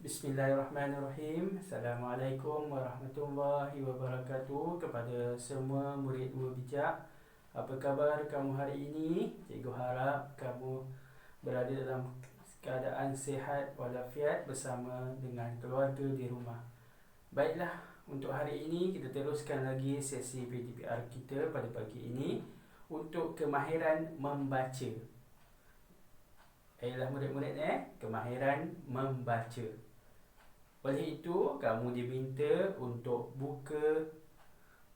Bismillahirrahmanirrahim. Assalamualaikum warahmatullahi wabarakatuh kepada semua murid Dua Bijak. Apa khabar kamu hari ini? Cikgu harap kamu berada dalam keadaan sihat walafiat bersama dengan keluarga di rumah. Baiklah, untuk hari ini kita teruskan lagi sesi PDPR kita pada pagi ini untuk kemahiran membaca. Baiklah murid-murid, kemahiran membaca. Oleh itu, kamu diminta untuk buka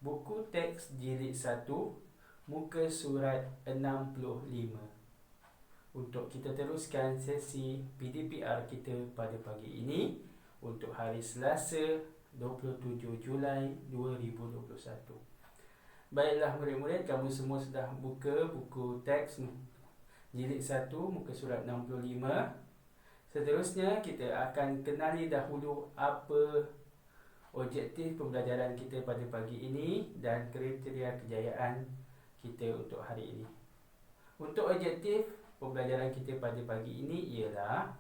buku teks jilid 1, muka surat 65. Untuk kita teruskan sesi PDPR kita pada pagi ini untuk hari Selasa 27 Julai 2021. Baiklah murid-murid, kamu semua sudah buka buku teks jilid 1, muka surat 65. Seterusnya, kita akan kenali dahulu apa objektif pembelajaran kita pada pagi ini dan kriteria kejayaan kita untuk hari ini. Untuk objektif pembelajaran kita pada pagi ini ialah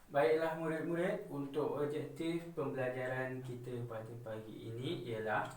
baiklah murid-murid, untuk objektif pembelajaran kita pada pagi ini ialah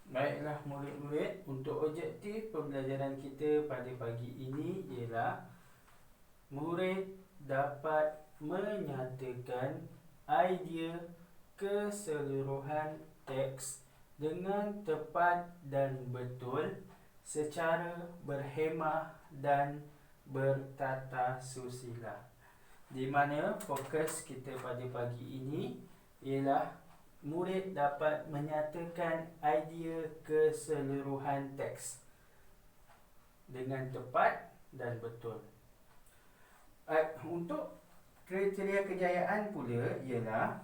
baiklah murid-murid, untuk objektif pembelajaran kita pada pagi ini ialah murid dapat menyatakan idea keseluruhan teks dengan tepat dan betul secara berhemah dan bertata susila. Di mana fokus kita pada pagi ini ialah murid dapat menyatakan idea keseluruhan teks dengan tepat dan betul. Untuk kriteria kejayaan pula ialah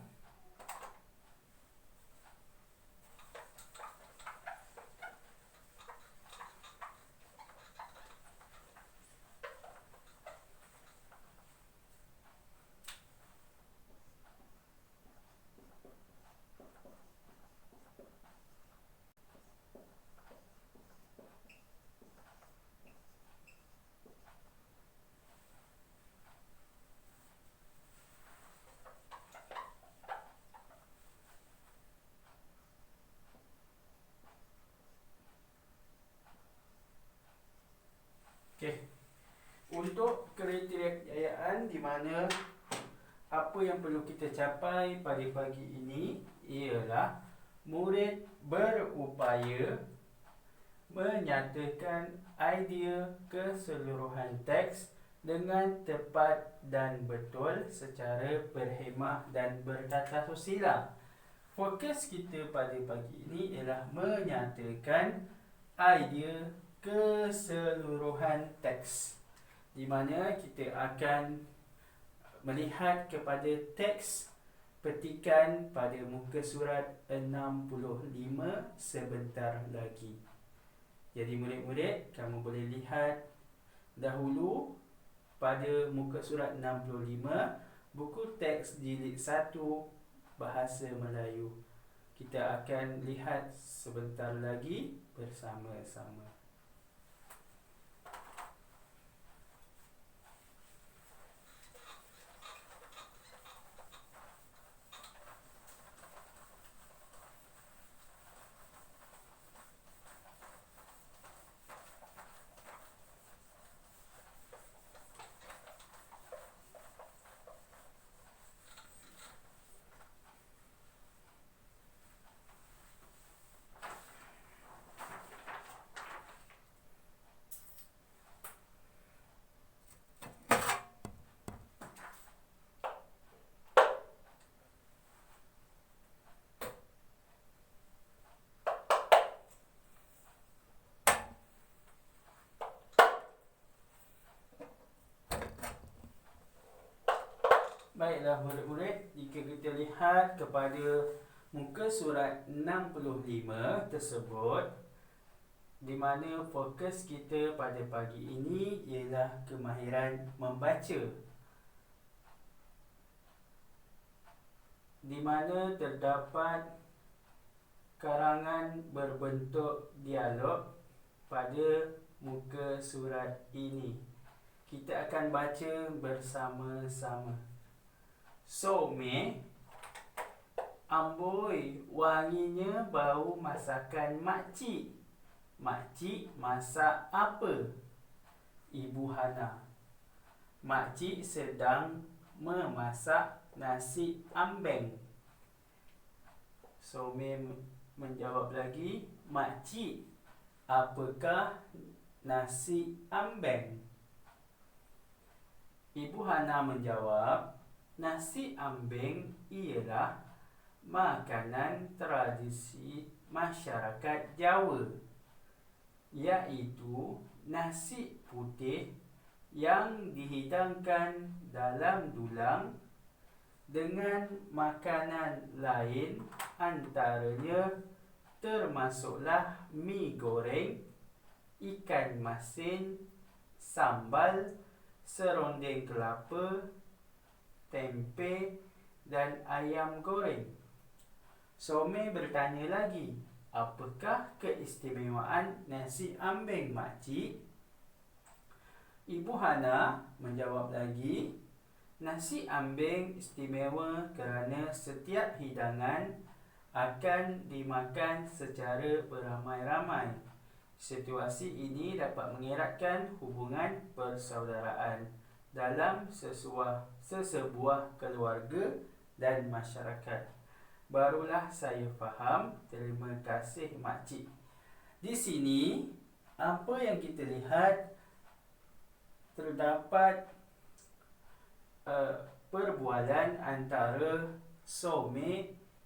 untuk kriteria kejayaan di mana apa yang perlu kita capai pada pagi ini ialah murid berupaya menyatakan idea keseluruhan teks dengan tepat dan betul secara berhemah dan bertata susila. Fokus kita pada pagi ini ialah menyatakan idea keseluruhan teks, di mana kita akan melihat kepada teks petikan pada muka surat 65 sebentar lagi. Jadi murid-murid, kamu boleh lihat dahulu pada muka surat 65, buku teks jilid 1 Bahasa Melayu. Kita akan lihat sebentar lagi bersama-sama. Baiklah murid-murid, jika kita lihat kepada muka surat 65 tersebut, di mana fokus kita pada pagi ini ialah kemahiran membaca, di mana terdapat karangan berbentuk dialog pada muka surat ini. Kita akan baca bersama-sama. Some, amboi, wanginya bau masakan makcik. Makcik masak apa? Ibu Hana. Makcik sedang memasak nasi ambeng. Some menjawab lagi, makcik, apakah nasi ambeng? Ibu Hana menjawab, nasi ambeng ialah makanan tradisi masyarakat Jawa, iaitu nasi putih yang dihidangkan dalam dulang dengan makanan lain, antaranya termasuklah mi goreng, ikan masin, sambal, serondeng kelapa, tempe dan ayam goreng. Some bertanya lagi, apakah keistimewaan nasi ambeng makcik? Ibu Hana menjawab lagi, nasi ambeng istimewa kerana setiap hidangan akan dimakan secara beramai-ramai. Situasi ini dapat mengeratkan hubungan persaudaraan dalam sesebuah keluarga dan masyarakat. Barulah saya faham. Terima kasih makcik. Di sini apa yang kita lihat, terdapat perbualan antara Some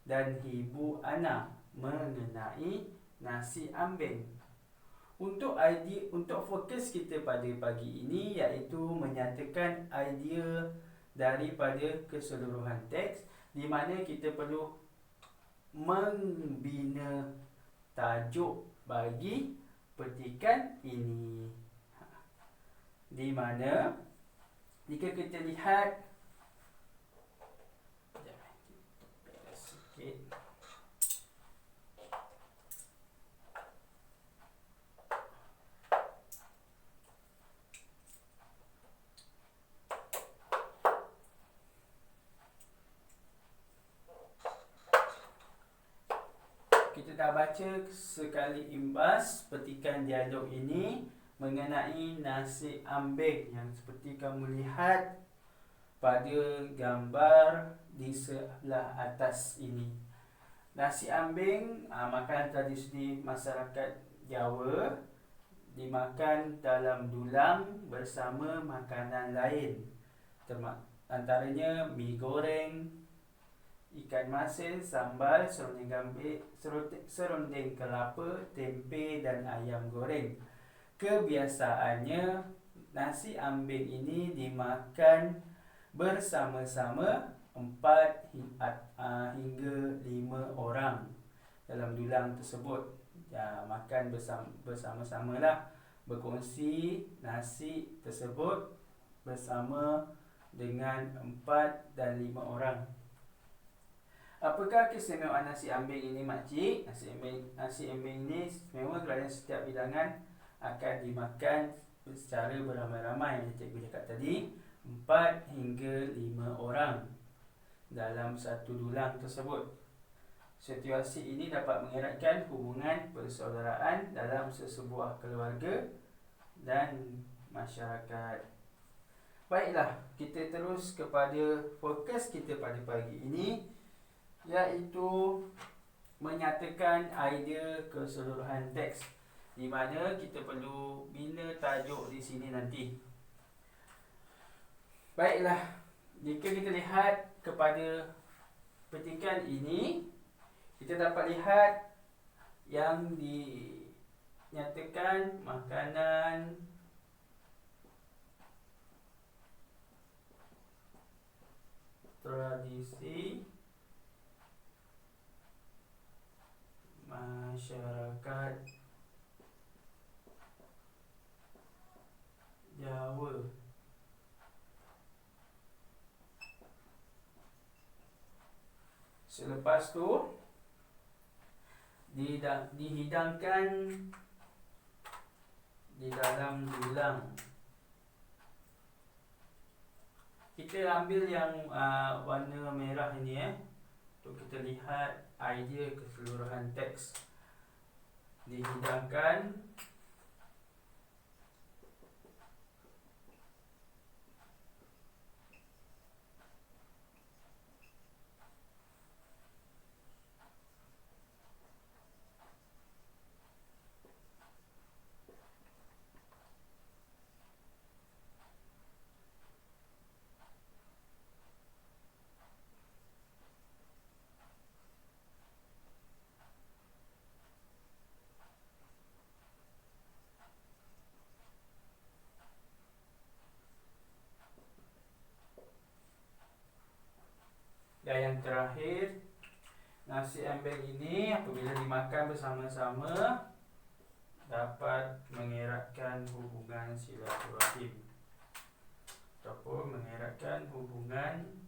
dan Ibu Ana mengenai nasi ambeng. Untuk fokus kita pada pagi ini, iaitu menyatakan idea daripada keseluruhan teks, di mana kita perlu membina tajuk bagi petikan ini. Di mana jika kita lihat sikit, kita dah baca sekali imbas petikan dialog ini mengenai nasi ambeng yang seperti kamu lihat pada gambar di sebelah atas ini. Nasi ambeng, makanan tradisi masyarakat Jawa, dimakan dalam dulang bersama makanan lain, antaranya mi goreng, ikan masin, sambal, serondeng kelapa, tempe dan ayam goreng. Kebiasaannya nasi ambeng ini dimakan bersama-sama 4 hingga 5 orang dalam dulang tersebut. makan bersama-sama lah, berkongsi nasi tersebut bersama dengan 4 dan 5 orang. Apakah keistimewaan nasi ambeng ini, makcik? Nasi ambeng ini istimewa kerana setiap hidangan akan dimakan secara beramai-ramai. Cikgu cakap tadi 4 hingga 5 orang dalam satu dulang tersebut. Situasi ini dapat mengeratkan hubungan persaudaraan dalam sesebuah keluarga dan masyarakat. Baiklah, kita terus kepada fokus kita pada pagi ini, iaitu menyatakan idea keseluruhan teks, di mana kita perlu bina tajuk di sini nanti. Baiklah, jika kita lihat kepada petikan ini, kita dapat lihat yang dinyatakan makanan tradisi masyarakat Jawa. Selepas tu dihidangkan di dalam dulang. Kita ambil yang warna merah ini untuk kita lihat idea keseluruhan teks. Dihidangkan dan yang terakhir, nasi ambeng ini apabila dimakan bersama-sama dapat mengeratkan hubungan silaturahim ataupun mengeratkan hubungan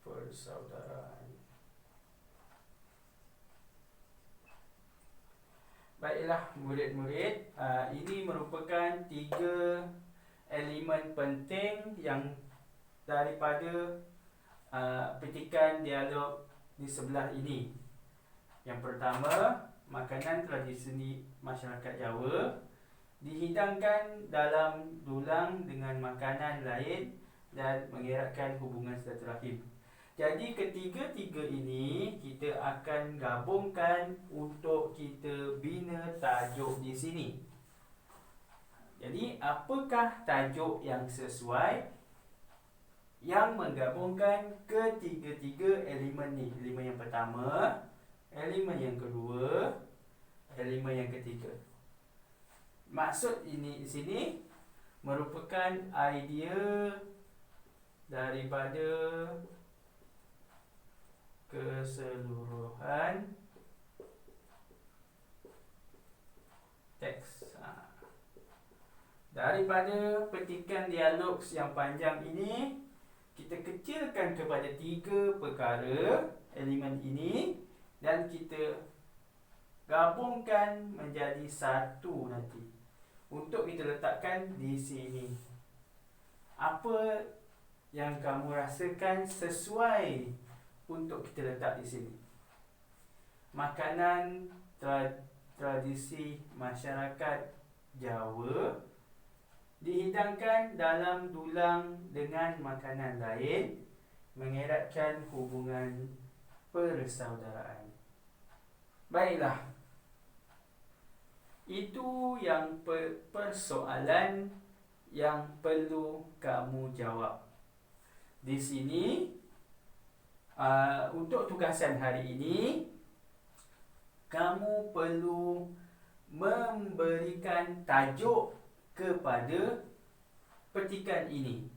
persaudaraan. Baiklah murid-murid, ini merupakan 3 elemen penting yang daripada petikan dialog di sebelah ini. Yang pertama, makanan tradisi masyarakat Jawa dihidangkan dalam dulang dengan makanan lain dan mengeratkan hubungan silaturahim. Jadi ketiga-tiga ini kita akan gabungkan untuk kita bina tajuk di sini. Jadi apakah tajuk yang sesuai yang menggabungkan ketiga-tiga elemen ni? Elemen yang pertama, elemen yang kedua, elemen yang ketiga. Maksud ini di sini merupakan idea daripada keseluruhan teks. Daripada petikan dialog yang panjang ini, kita kecilkan kepada 3 perkara elemen ini dan kita gabungkan menjadi satu nanti untuk kita letakkan di sini. Apa yang kamu rasakan sesuai untuk kita letak di sini? Makanan tradisi masyarakat Jawa dihidangkan dalam dulang dengan makanan lain, mengeratkan hubungan persaudaraan. Baiklah, itu yang persoalan yang perlu kamu jawab. Di sini untuk tugasan hari ini, kamu perlu memberikan tajuk kepada petikan ini.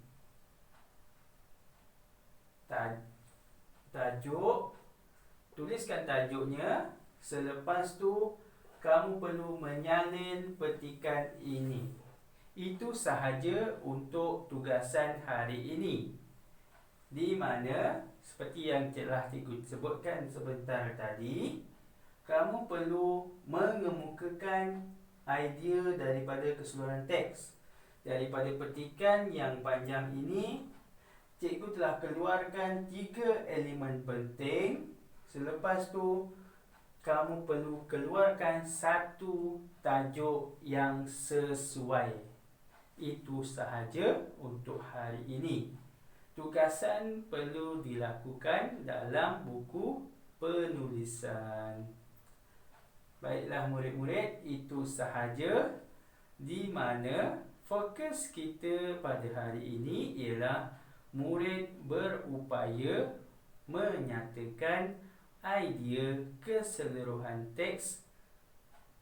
Tajuk, tuliskan tajuknya. Selepas tu kamu perlu menyalin petikan ini. Itu sahaja untuk tugasan hari ini, di mana seperti yang telah cikgu sebutkan sebentar tadi, kamu perlu mengemukakan idea daripada keseluruhan teks. Daripada petikan yang panjang ini, cikgu telah keluarkan 3 elemen penting. Selepas tu, kamu perlu keluarkan satu tajuk yang sesuai. Itu sahaja untuk hari ini. Tugasan perlu dilakukan dalam buku penulisan. Baiklah murid-murid, itu sahaja, di mana fokus kita pada hari ini ialah murid berupaya menyatakan idea keseluruhan teks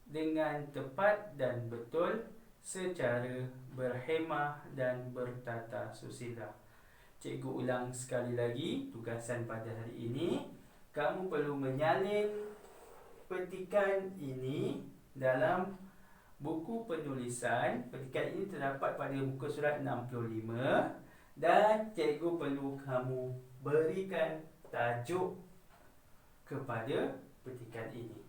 dengan tepat dan betul secara berhemah dan bertata susila. Cikgu ulang sekali lagi tugasan pada hari ini. Kamu perlu menyalin petikan ini dalam buku penulisan. Petikan ini terdapat pada muka surat 65 dan cikgu perlu kamu berikan tajuk kepada petikan ini.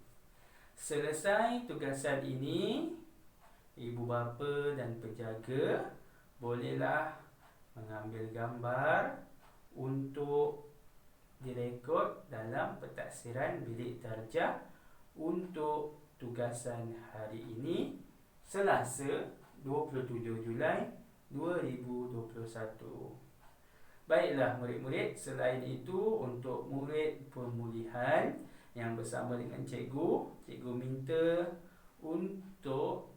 Selesai tugasan ini, ibu bapa dan penjaga bolehlah mengambil gambar untuk direkod dalam pentaksiran bilik darjah untuk tugasan hari ini, Selasa 27 Julai 2021. Baiklah murid-murid, selain itu untuk murid pemulihan yang bersama dengan cikgu minta untuk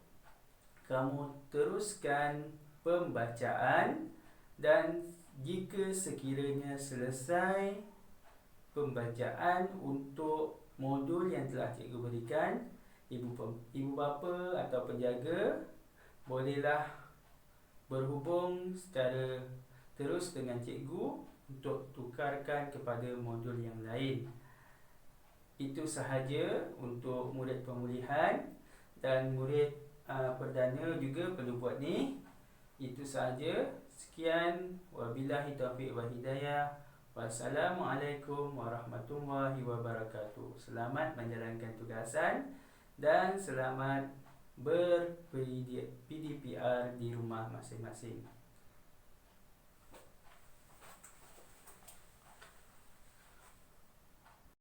kamu teruskan pembacaan, dan jika sekiranya selesai pembacaan untuk modul yang telah cikgu berikan, ibu bapa atau penjaga bolehlah berhubung secara terus dengan cikgu untuk tukarkan kepada modul yang lain. Itu sahaja untuk murid pemulihan, dan murid perdana juga perlu buat ni. Itu sahaja. Sekian, wabillahi taufiq wal hidayah. Wassalamualaikum warahmatullahi wabarakatuh. Selamat menjalankan tugasan dan selamat ber-PDPR di rumah masing-masing.